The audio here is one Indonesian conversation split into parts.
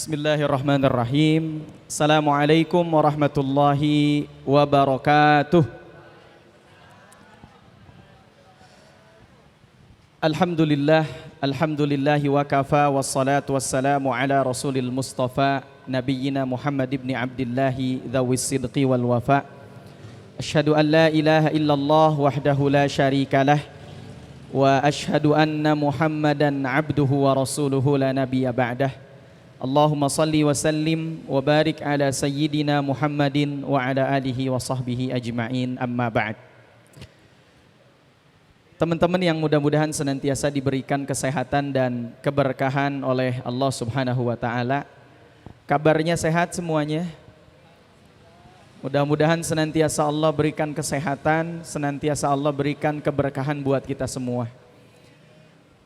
Bismillahirrahmanirrahim. Assalamualaikum warahmatullahi wabarakatuh. Alhamdulillahi wa kafa wassalatu wassalamu ala rasulil mustafa nabiyyina Muhammad ibn Abdillahi dhawis sidqi wal wafa. Asyhadu an la ilaha illallah wahdahu la syarikalah wa asyhadu anna Muhammadan abduhu wa rasuluhu la nabiyya ba'dah. Allahumma salli wa sallim wa barik ala sayyidina Muhammadin wa ala alihi wa sahbihi ajma'in, amma ba'd. Teman-teman yang mudah-mudahan senantiasa diberikan kesehatan dan keberkahan oleh Allah Subhanahu wa taala. Kabarnya sehat semuanya? Mudah-mudahan senantiasa Allah berikan kesehatan, senantiasa Allah berikan keberkahan buat kita semua.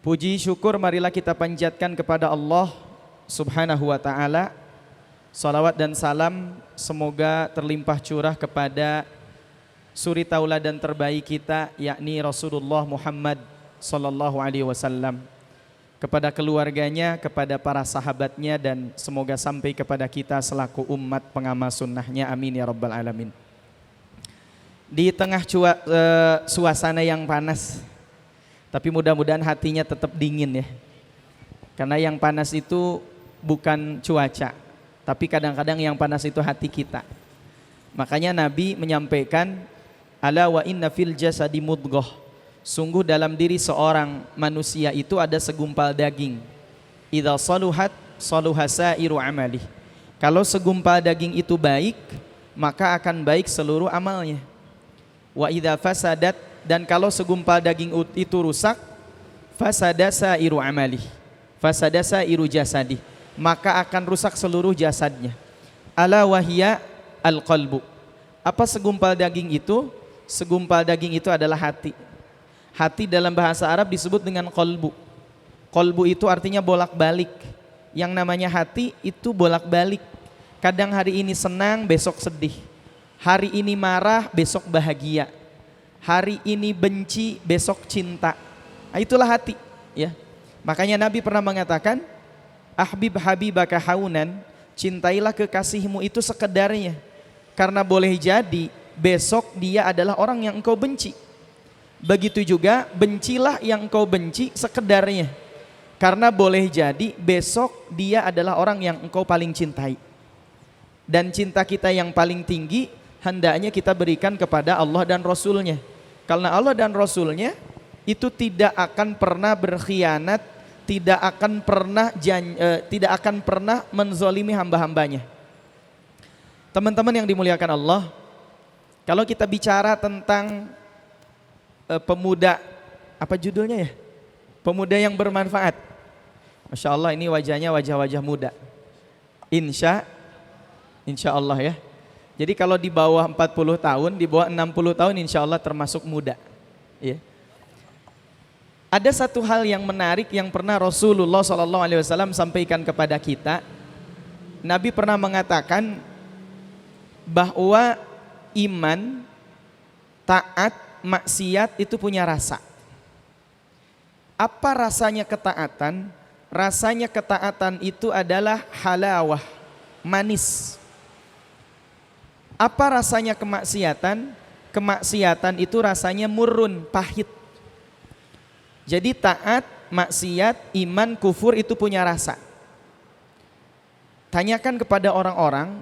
Puji syukur marilah kita panjatkan kepada Allah Subhanahu wa ta'ala. Salawat dan salam semoga terlimpah curah kepada suri tauladan terbaik kita, yakni Rasulullah Muhammad sallallahu alaihi wasallam, kepada keluarganya, kepada para sahabatnya, dan semoga sampai kepada kita selaku umat pengamal sunnahnya, amin ya rabbal alamin. Di tengah suasana yang panas, tapi mudah-mudahan hatinya tetap dingin ya, karena yang panas itu bukan cuaca, tapi kadang-kadang yang panas itu hati kita. Makanya Nabi menyampaikan, ala wa inna fil jasadi mudghah, sungguh dalam diri seorang manusia itu ada segumpal daging. Idza saluhat saluha sairu amalih, kalau segumpal daging itu baik, maka akan baik seluruh amalnya. Wa idza fasadat, dan kalau segumpal daging itu rusak, fasada sairu amalih, fasada sairu jasadi, maka akan rusak seluruh jasadnya. Ala wahya al-qalbu, apa segumpal daging itu? Segumpal daging itu adalah hati. Hati dalam bahasa Arab disebut dengan qalbu. Qalbu itu artinya bolak-balik. Yang namanya hati itu bolak-balik. Kadang hari ini senang, besok sedih. Hari ini marah, besok bahagia. Hari ini benci, besok cinta. Nah, itulah hati ya. Makanya Nabi pernah mengatakan, ahbib habibaka haunan, cintailah kekasihmu itu sekedarnya, karena boleh jadi besok dia adalah orang yang engkau benci. Begitu juga bencilah yang engkau benci sekedarnya, karena boleh jadi besok dia adalah orang yang engkau paling cintai. Dan cinta kita yang paling tinggi hendaknya kita berikan kepada Allah dan Rasulnya, karena Allah dan Rasulnya itu tidak akan pernah berkhianat, tidak akan pernah menzolimi hamba-hambanya. Teman-teman yang dimuliakan Allah, kalau kita bicara tentang pemuda, apa judulnya ya? Pemuda yang bermanfaat. Masya Allah, ini wajahnya wajah-wajah muda. Insya Allah ya. Jadi kalau di bawah 40 tahun, di bawah 60 tahun insya Allah termasuk muda ya. Ada satu hal yang menarik yang pernah Rasulullah SAW sampaikan kepada kita. Nabi pernah mengatakan bahwa iman, taat, maksiat itu punya rasa. Apa rasanya ketaatan? Rasanya ketaatan itu adalah halawah, manis. Apa rasanya kemaksiatan? Kemaksiatan itu rasanya murun, pahit. Jadi taat, maksiat, iman, kufur itu punya rasa. Tanyakan kepada orang-orang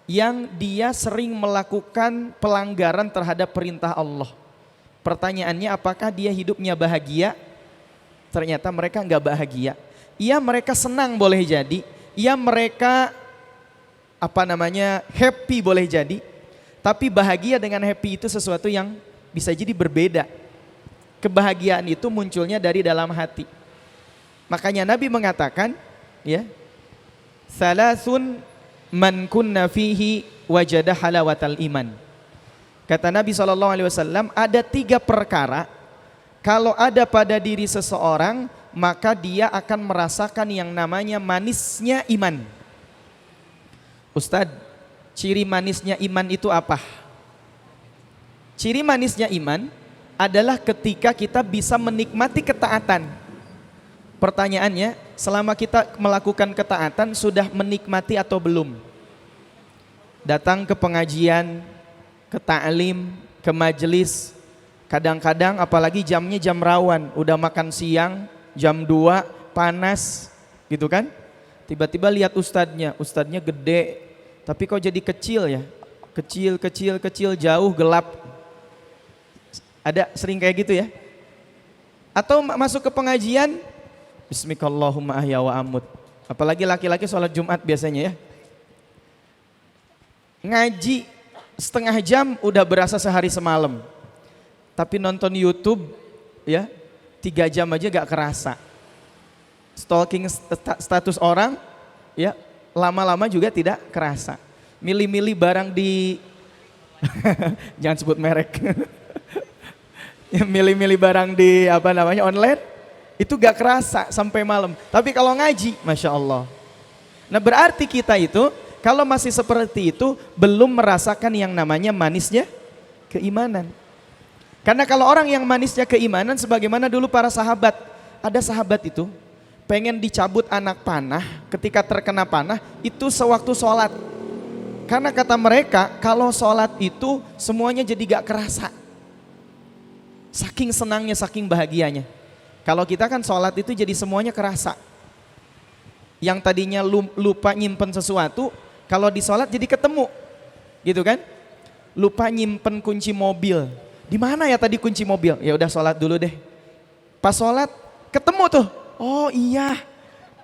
yang dia sering melakukan pelanggaran terhadap perintah Allah. Pertanyaannya, apakah dia hidupnya bahagia? Ternyata mereka enggak bahagia. Iya, mereka senang boleh jadi. Iya, mereka happy boleh jadi. Tapi bahagia dengan happy itu sesuatu yang bisa jadi berbeda. Kebahagiaan itu munculnya dari dalam hati. Makanya Nabi mengatakan, ya, salasun man kunna fihi wajada halawatal iman. Kata Nabi SAW, ada 3 perkara kalau ada pada diri seseorang, maka dia akan merasakan yang namanya manisnya iman. Ustadz, ciri manisnya iman itu apa? Ciri manisnya iman adalah ketika kita bisa menikmati ketaatan. Pertanyaannya, selama kita melakukan ketaatan sudah menikmati atau belum? Datang ke pengajian, ke ta'lim, ke majelis, kadang-kadang apalagi jamnya jam rawan, udah makan siang, jam 2, panas, gitu kan? Tiba-tiba lihat ustadznya gede, tapi kok jadi kecil ya? Kecil, jauh, gelap. Ada sering kayak gitu ya? Atau masuk ke pengajian, Bismikallahumma ahya wa amut. Apalagi laki-laki sholat Jumat biasanya ya. Ngaji setengah jam udah berasa sehari semalam. Tapi nonton YouTube ya 3 jam aja gak kerasa. Stalking status orang ya lama-lama juga tidak kerasa. Milih-milih barang di jangan sebut merek. Milih-milih barang di online itu gak kerasa sampai malam. Tapi kalau ngaji, Masya Allah. Nah berarti kita itu kalau masih seperti itu belum merasakan yang namanya manisnya keimanan. Karena kalau orang yang manisnya keimanan sebagaimana dulu para sahabat. Ada sahabat itu pengen dicabut anak panah, ketika terkena panah itu sewaktu sholat. Karena kata mereka kalau sholat itu semuanya jadi gak kerasa. Saking senangnya, saking bahagianya. Kalau kita kan sholat itu jadi semuanya kerasa. Yang tadinya lupa nyimpen sesuatu, kalau di sholat jadi ketemu. Gitu kan? Lupa nyimpen kunci mobil. Di mana ya tadi kunci mobil? Ya udah sholat dulu deh. Pas sholat ketemu tuh. Oh iya,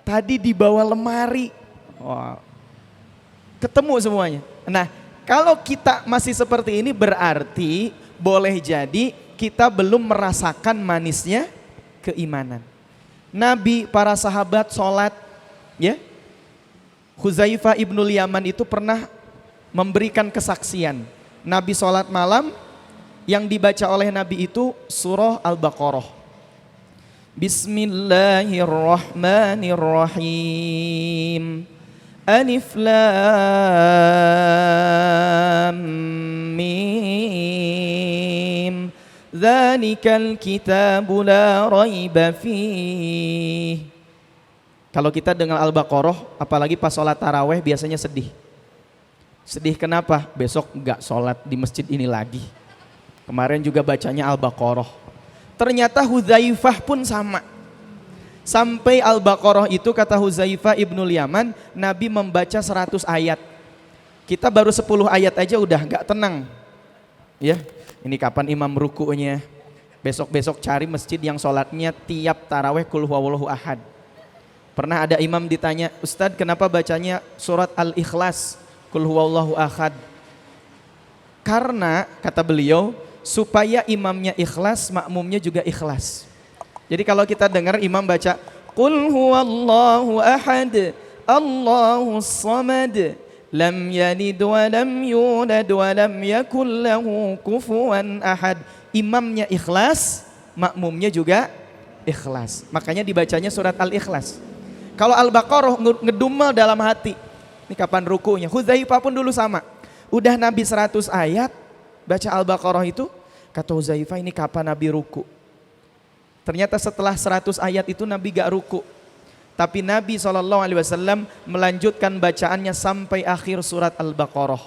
tadi di bawah lemari. Wow. Ketemu semuanya. Nah kalau kita masih seperti ini berarti boleh jadi kita belum merasakan manisnya keimanan. Nabi, para sahabat sholat, ya. Hudzaifah ibnul Yaman itu pernah memberikan kesaksian. Nabi sholat malam, yang dibaca oleh Nabi itu surah Al-Baqarah. Bismillahirrahmanirrahim. Alif lam mim. Dzalikal kitabu la raiba fih. Kalau kita dengar Al-Baqarah, apalagi pas sholat taraweh biasanya sedih. Sedih kenapa? Besok enggak sholat di masjid ini lagi. Kemarin juga bacanya Al-Baqarah. Ternyata Hudzaifah pun sama. Sampai Al-Baqarah itu kata Hudzaifah ibnul Yaman, Nabi membaca 100 ayat. Kita baru 10 ayat aja udah enggak tenang. Ya. Ini kapan imam ruku'nya? Besok-besok cari masjid yang sholatnya tiap taraweh kul huwallahu ahad. Pernah ada imam ditanya, Ustadz kenapa bacanya surat Al-Ikhlas kul huwallahu ahad? Karena kata beliau supaya imamnya ikhlas, makmumnya juga ikhlas. Jadi kalau kita dengar imam baca kul huwallahu ahad, Allahus samad, lam yalid wa lam yulad wa lam yakul lahu kufuwan ahad. Imamnya ikhlas, makmumnya juga ikhlas. Makanya dibacanya surat Al-Ikhlas. Kalau Al-Baqarah ngedumel dalam hati. Ini kapan rukunya? Hudzaifah pun dulu sama. Udah Nabi 100 ayat baca Al-Baqarah itu, kata Hudzaifah ini kapan Nabi ruku? Ternyata setelah 100 ayat itu Nabi gak ruku. Tapi Nabi SAW melanjutkan bacaannya sampai akhir surat Al-Baqarah.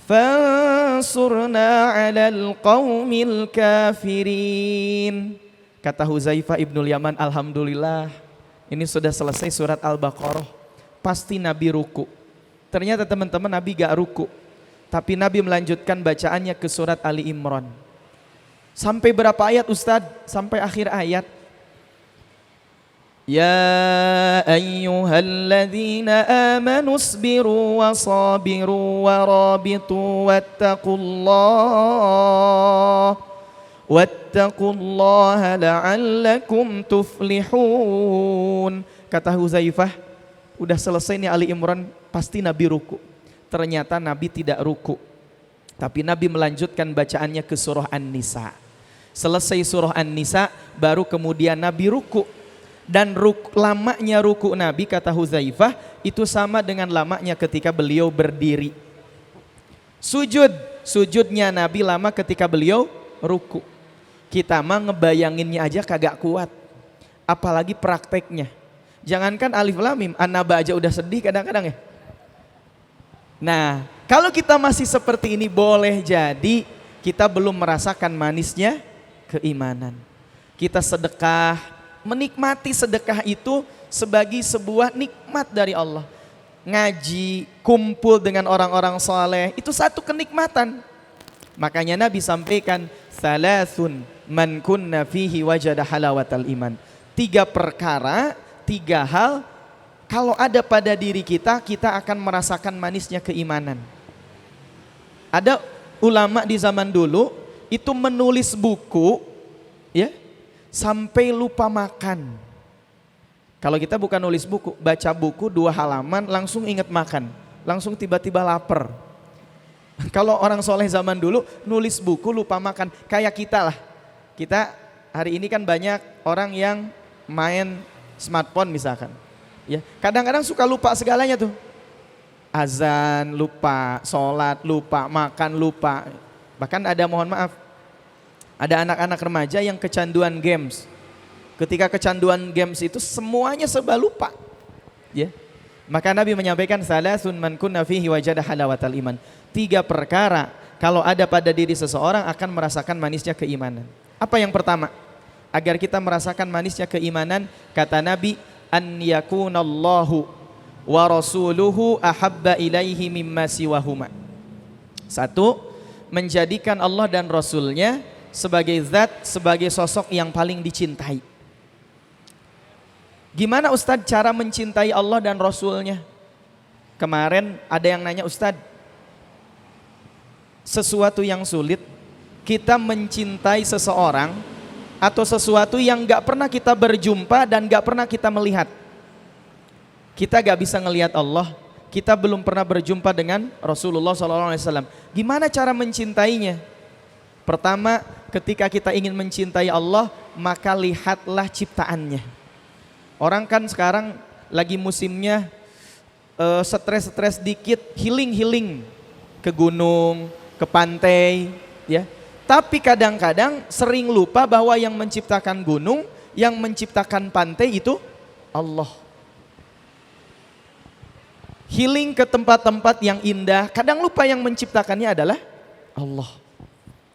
Fansurna 'alal qaumil kafirin. Kata Hudzaifah ibnul Yaman, alhamdulillah ini sudah selesai surat Al-Baqarah. Pasti Nabi ruku. Ternyata teman-teman Nabi gak ruku. Tapi Nabi melanjutkan bacaannya ke surat Ali Imran. Sampai berapa ayat Ustadz? Sampai akhir ayat. Ya ayyuhalladzina amanu isbiru wa sabiru wa rabitu wattaqullaha la'allakum tuflihun. Kata Hudzaifah, udah selesai nih Ali Imran, pasti Nabi ruku. Ternyata Nabi tidak ruku. Tapi Nabi melanjutkan bacaannya ke surah An-Nisa. Selesai surah An-Nisa baru kemudian Nabi ruku. Dan lamanya ruku Nabi kata Hudzaifah itu sama dengan lamanya ketika beliau berdiri. Sujudnya Nabi lama ketika beliau ruku. Kita mah ngebayanginnya aja kagak kuat. apalagi prakteknya. Jangankan alif lam mim, an-naba aja udah sedih kadang-kadang ya. Nah, kalau kita masih seperti ini boleh jadi kita belum merasakan manisnya keimanan. Kita sedekah, menikmati sedekah itu sebagai sebuah nikmat dari Allah. Ngaji, kumpul dengan orang-orang soleh, itu satu kenikmatan. Makanya Nabi sampaikan, salasun man kunna fihi wajada halawatal iman. 3 perkara, 3 hal, kalau ada pada diri kita, kita akan merasakan manisnya keimanan. Ada ulama di zaman dulu, itu menulis buku, ya, sampai lupa makan. Kalau kita bukan nulis buku, baca buku 2 halaman, langsung ingat makan, langsung tiba-tiba lapar. Kalau orang soleh zaman dulu, nulis buku lupa makan, kayak kita lah. Kita hari ini kan banyak orang yang main smartphone misalkan, ya, kadang-kadang suka lupa segalanya tuh. Azan lupa, sholat lupa, makan lupa. Bahkan ada, mohon maaf, ada anak-anak remaja yang kecanduan games. Ketika kecanduan games itu semuanya serba lupa, ya. Maka Nabi menyampaikan, salasun man kunna fihi wajada halawatal iman. 3 perkara kalau ada pada diri seseorang akan merasakan manisnya keimanan. Apa yang pertama? Agar kita merasakan manisnya keimanan, kata Nabi, an yakunallahu wa rasuluhu ahabba ilaihi mimma siwahuma. 1, menjadikan Allah dan Rasulnya sebagai zat, sebagai sosok yang paling dicintai. Gimana Ustadz cara mencintai Allah dan Rasulnya? Kemarin ada yang nanya, Ustadz, sesuatu yang sulit kita mencintai seseorang atau sesuatu yang gak pernah kita berjumpa dan gak pernah kita melihat. Kita gak bisa ngelihat Allah, kita belum pernah berjumpa dengan Rasulullah SAW. Gimana cara mencintainya? Pertama, ketika kita ingin mencintai Allah, maka lihatlah ciptaannya. Orang kan sekarang lagi musimnya stres-stres dikit, healing ke gunung, ke pantai, ya. Tapi kadang-kadang sering lupa bahwa yang menciptakan gunung, yang menciptakan pantai itu Allah. Healing ke tempat-tempat yang indah, kadang lupa yang menciptakannya adalah Allah.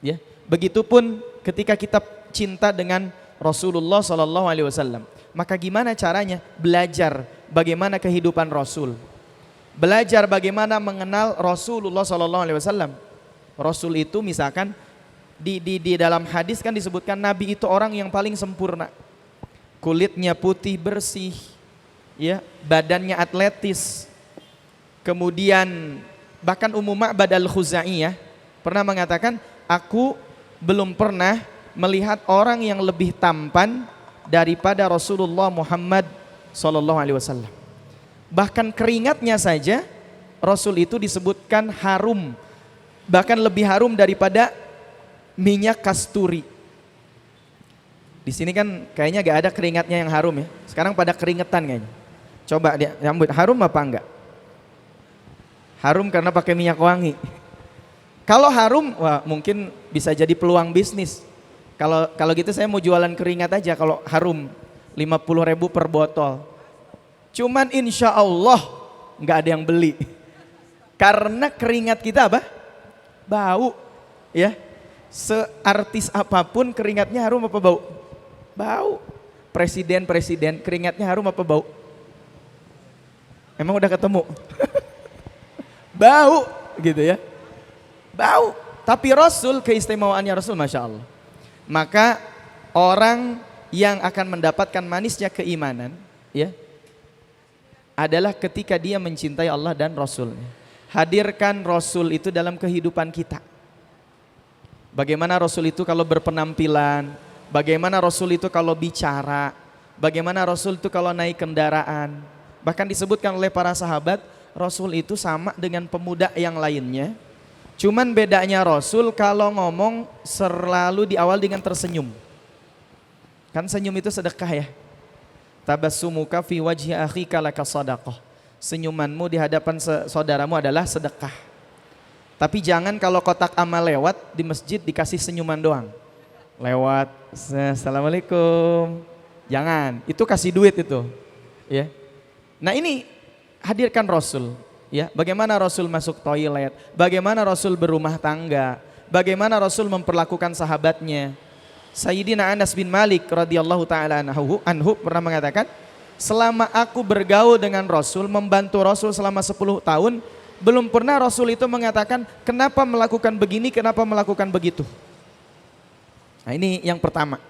Ya, begitupun ketika kita cinta dengan Rasulullah SAW. Maka gimana caranya? Belajar bagaimana kehidupan Rasul. Belajar bagaimana mengenal Rasulullah SAW. Rasul itu misalkan di dalam hadis kan disebutkan Nabi itu orang yang paling sempurna. Kulitnya putih bersih, ya, badannya atletis. Kemudian bahkan Ummu Ma'bad al-Khuzai pernah mengatakan, aku belum pernah melihat orang yang lebih tampan daripada Rasulullah Muhammad SAW. Bahkan keringatnya saja Rasul itu disebutkan harum, bahkan lebih harum daripada minyak kasturi. Di sini kan kayaknya gak ada keringatnya yang harum ya. Sekarang pada keringetan kayaknya. Coba dia rambut harum apa enggak? Harum karena pakai minyak wangi. Kalau harum, wah mungkin bisa jadi peluang bisnis. Kalau gitu saya mau jualan keringat aja kalau harum, 50.000 per botol. Cuman insya Allah nggak ada yang beli. Karena keringat kita apa? Bau, ya. Seartis apapun keringatnya harum apa bau? Bau. Presiden keringatnya harum apa bau? Emang udah ketemu? Bau, gitu ya. Bau. Tapi Rasul, keistimewaannya Rasul, Masya Allah. Maka orang yang akan mendapatkan manisnya keimanan, ya, adalah ketika dia mencintai Allah dan Rasulnya. Hadirkan Rasul itu dalam kehidupan kita. Bagaimana Rasul itu kalau berpenampilan, bagaimana Rasul itu kalau bicara, bagaimana Rasul itu kalau naik kendaraan. Bahkan disebutkan oleh para sahabat, Rasul itu sama dengan pemuda yang lainnya. Cuman bedanya Rasul kalau ngomong selalu diawal dengan tersenyum. Kan senyum itu sedekah ya. Tabassumuka fi wajhi akhika laka shadaqah. Senyumanmu di hadapan saudaramu adalah sedekah. Tapi jangan kalau kotak amal lewat di masjid dikasih senyuman doang. Lewat, assalamualaikum. Jangan, itu kasih duit itu. Ya. Nah ini hadirkan Rasul. Ya, bagaimana Rasul masuk toilet, bagaimana Rasul berumah tangga, bagaimana Rasul memperlakukan sahabatnya. Sayyidina Anas bin Malik radhiyallahu taala anhu pernah mengatakan, selama aku bergaul dengan Rasul, membantu Rasul selama 10 tahun, belum pernah Rasul itu mengatakan kenapa melakukan begini, kenapa melakukan begitu. Nah ini yang pertama.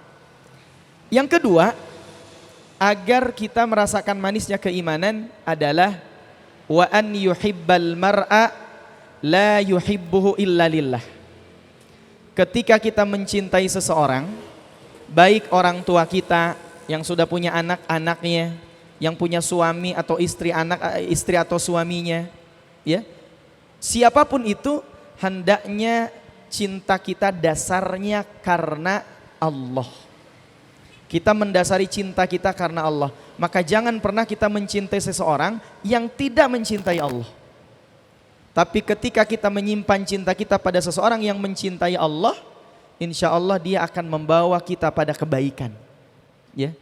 Yang kedua, agar kita merasakan manisnya keimanan adalah wa an yuhibbal mar'a la yuhibbuhu illa lillah. Ketika kita mencintai seseorang, baik orang tua kita yang sudah punya anak-anaknya, yang punya suami atau istri atau suaminya, ya. Siapapun itu hendaknya cinta kita dasarnya karena Allah. Kita mendasari cinta kita karena Allah. Maka jangan pernah kita mencintai seseorang yang tidak mencintai Allah. Tapi ketika kita menyimpan cinta kita pada seseorang yang mencintai Allah, insya Allah dia akan membawa kita pada kebaikan. Ya.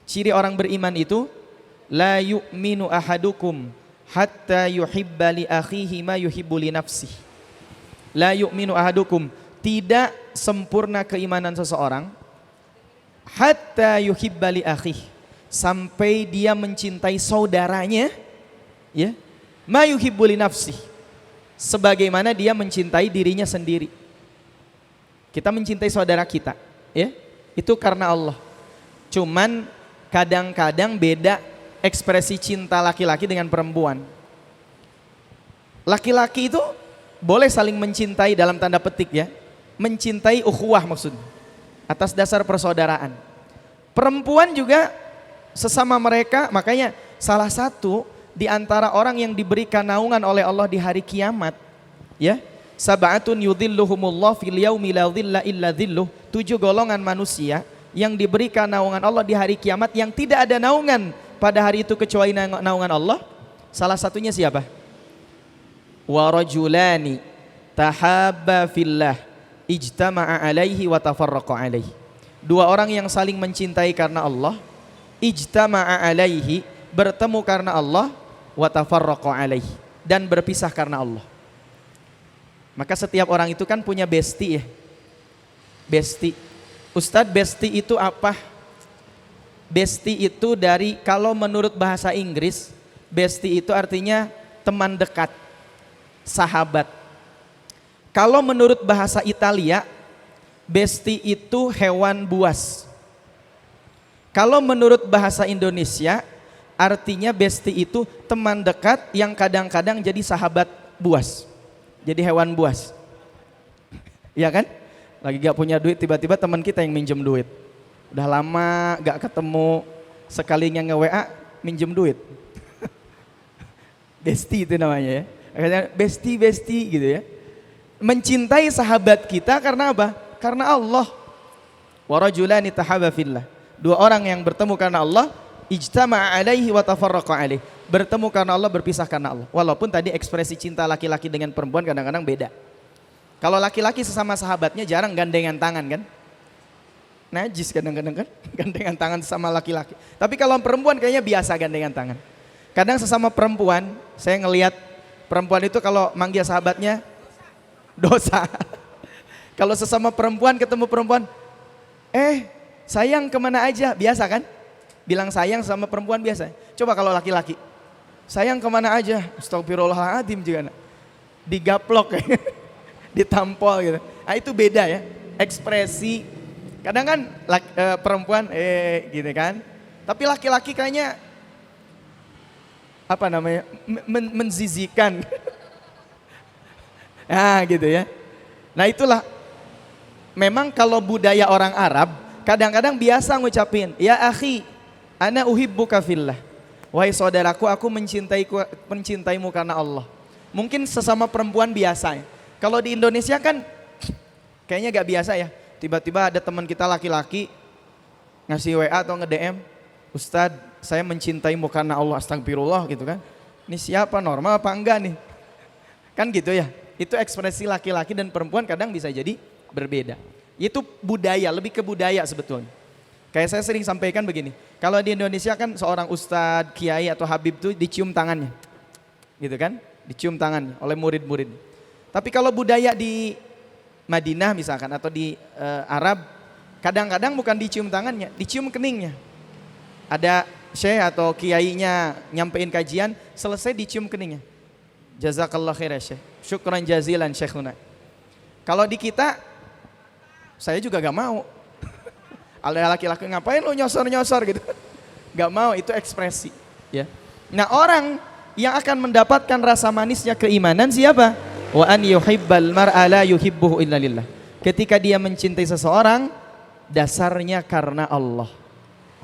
Ciri orang beriman itu, la yu'minu ahadukum hatta yuhibba li akhihi ma yuhibbu li nafsihi. La yu'minu ahadukum, tidak sempurna keimanan seseorang hatta yuhibba li akhihi, sampai dia mencintai saudaranya, ya, ma yuhibbu li nafsihi, sebagaimana dia mencintai dirinya sendiri. Kita mencintai saudara kita, ya, itu karena Allah. Cuman kadang-kadang beda ekspresi cinta laki-laki dengan perempuan. Laki-laki itu boleh saling mencintai dalam tanda petik, ya, mencintai ukhuwah maksudnya, atas dasar persaudaraan. Perempuan juga sesama mereka, makanya salah satu di antara orang yang diberikan naungan oleh Allah di hari kiamat, ya, sab'atun yudhilluhumullah fil yaumi la dhilla illa dhilluh, 7 golongan manusia yang diberikan naungan Allah di hari kiamat, yang tidak ada naungan pada hari itu kecuali naungan Allah. Salah satunya siapa? Wa rajulani tahabba fillah ijtama'a alaihi wa tafarraqa alaihi. 2 orang yang saling mencintai karena Allah, ijtama'a alaihi, bertemu karena Allah, wa tafarraqa alaihi, dan berpisah karena Allah. Maka setiap orang itu kan punya bestie, ya. Bestie. Ustadz, bestie itu apa? Bestie itu dari, kalau menurut bahasa Inggris, bestie itu artinya teman dekat, sahabat. Kalau menurut bahasa Italia, bestie itu hewan buas. Kalau menurut bahasa Indonesia, artinya bestie itu teman dekat yang kadang-kadang jadi sahabat buas, jadi hewan buas. Ya kan? Lagi gak punya duit, tiba-tiba teman kita yang minjem duit. Udah lama gak ketemu, sekalinya nge-WA minjem duit. Bestie itu namanya, ya. Akhirnya bestie gitu, ya. Mencintai sahabat kita karena apa? Karena Allah. Wa rajulani tahabba fillah. 2 orang yang bertemu karena Allah, ijtama'a alaihi wa tafarraqa alaihi. Bertemu karena Allah, berpisah karena Allah. Walaupun tadi ekspresi cinta laki-laki dengan perempuan kadang-kadang beda. Kalau laki-laki sesama sahabatnya jarang gandengan tangan, kan? Najis kadang-kadang, kan? Gandengan tangan sama laki-laki. Tapi kalau perempuan kayaknya biasa gandengan tangan. Kadang sesama perempuan, saya ngelihat perempuan itu kalau manggil sahabatnya dosa. Kalau sesama perempuan ketemu perempuan, sayang kemana aja, biasa kan? Bilang sayang sama perempuan biasa. Coba kalau laki-laki, sayang kemana aja, astagfirullahaladzim juga, digaplok, ditampol gitu. Nah itu beda, ya, ekspresi. Kadang kan perempuan gitu kan, tapi laki-laki kayaknya apa namanya, menzizikan. Nah gitu, ya. Nah itulah, memang kalau budaya orang Arab kadang-kadang biasa ngucapin, ya akhi, ana uhibbuka fillah. Wahai saudaraku, aku mencintaimu karena Allah. Mungkin sesama perempuan biasa, ya. Kalau di Indonesia kan kayaknya gak biasa, ya. Tiba-tiba ada teman kita laki-laki ngasih WA atau nge-DM, Ustadz, saya mencintaimu karena Allah, astagfirullah gitu kan. Ini siapa, normal apa enggak nih? Kan gitu, ya. Itu ekspresi laki-laki dan perempuan kadang bisa jadi berbeda. Itu budaya, lebih ke budaya sebetulnya. Kayak saya sering sampaikan begini, kalau di Indonesia kan seorang ustadz, kiai atau habib tuh dicium tangannya, gitu kan, dicium tangannya oleh murid-murid. Tapi kalau budaya di Madinah misalkan atau di Arab, kadang-kadang bukan dicium tangannya, dicium keningnya. Ada syekh atau kiainya nyampein kajian, selesai dicium keningnya. Jazakallah khair ya syekh, syukran jazilan syekhuna. Kalau di kita, saya juga gak mau. Ada laki-laki ngapain lu nyosor-nyosor gitu. Gak mau, itu ekspresi. Ya. Nah orang yang akan mendapatkan rasa manisnya keimanan siapa? Wa an yuhibbal mar'a la yuhibbuhu illa lillah. Ketika dia mencintai seseorang, dasarnya karena Allah.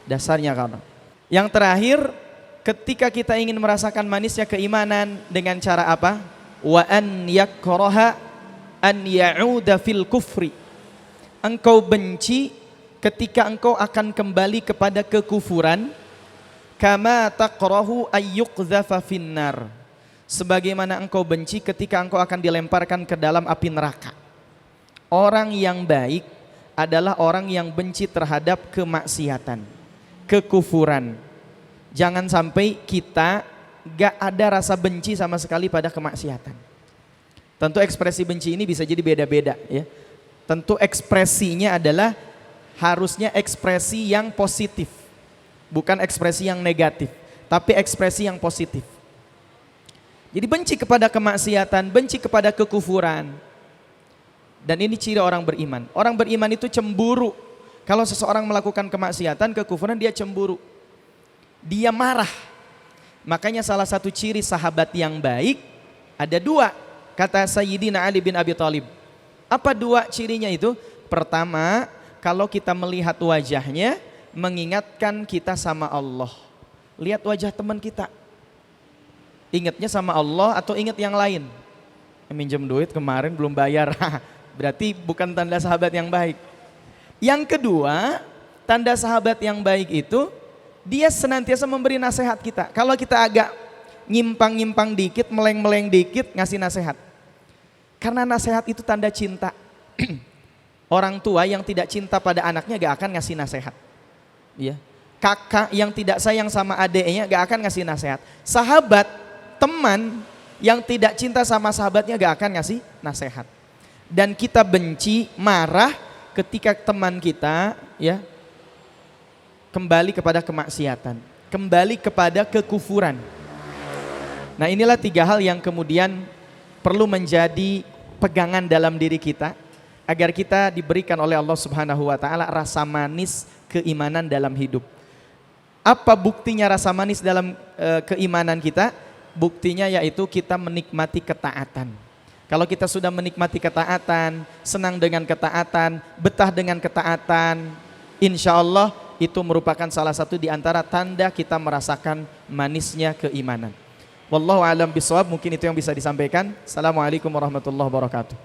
Dasarnya karena. Yang terakhir, ketika kita ingin merasakan manisnya keimanan dengan cara apa? Wa an yakraha an ya'uda fil kufri. Engkau benci ketika engkau akan kembali kepada kekufuran, kama takrahu ayyuqdhafa finnar, sebagaimana engkau benci ketika engkau akan dilemparkan ke dalam api neraka. Orang yang baik adalah orang yang benci terhadap kemaksiatan, kekufuran. Jangan sampai kita gak ada rasa benci sama sekali pada kemaksiatan. Tentu ekspresi benci ini bisa jadi beda-beda ya. Tentu ekspresinya adalah harusnya ekspresi yang positif, bukan ekspresi yang negatif, tapi ekspresi yang positif. Jadi benci kepada kemaksiatan, benci kepada kekufuran. Dan ini ciri orang beriman. Orang beriman itu cemburu. Kalau seseorang melakukan kemaksiatan, kekufuran, dia cemburu. Dia marah. Makanya salah satu ciri sahabat yang baik ada dua, kata Sayyidina Ali bin Abi Thalib. Apa dua cirinya itu? Pertama, kalau kita melihat wajahnya, mengingatkan kita sama Allah. Lihat wajah teman kita, ingatnya sama Allah atau ingat yang lain. Minjem duit kemarin belum bayar, berarti bukan tanda sahabat yang baik. Yang kedua, tanda sahabat yang baik itu, dia senantiasa memberi nasihat kita. Kalau kita agak nyimpang-nyimpang dikit, meleng-meleng dikit, ngasih nasihat. Karena nasihat itu tanda cinta. Orang tua yang tidak cinta pada anaknya gak akan ngasih nasihat. Ya. Kakak yang tidak sayang sama adeknya gak akan ngasih nasihat. Sahabat, teman yang tidak cinta sama sahabatnya gak akan ngasih nasihat. Dan kita benci, marah ketika teman kita ya kembali kepada kemaksiatan, kembali kepada kekufuran. Nah inilah tiga hal yang kemudian perlu menjadi pegangan dalam diri kita, agar kita diberikan oleh Allah Subhanahu wa taala rasa manis keimanan dalam hidup. Apa buktinya rasa manis dalam keimanan kita? Buktinya yaitu kita menikmati ketaatan. Kalau kita sudah menikmati ketaatan, senang dengan ketaatan, betah dengan ketaatan, insya Allah itu merupakan salah satu di antara tanda kita merasakan manisnya keimanan. Wallahu a'lam bishawab, mungkin itu yang bisa disampaikan. Assalamualaikum warahmatullahi wabarakatuh.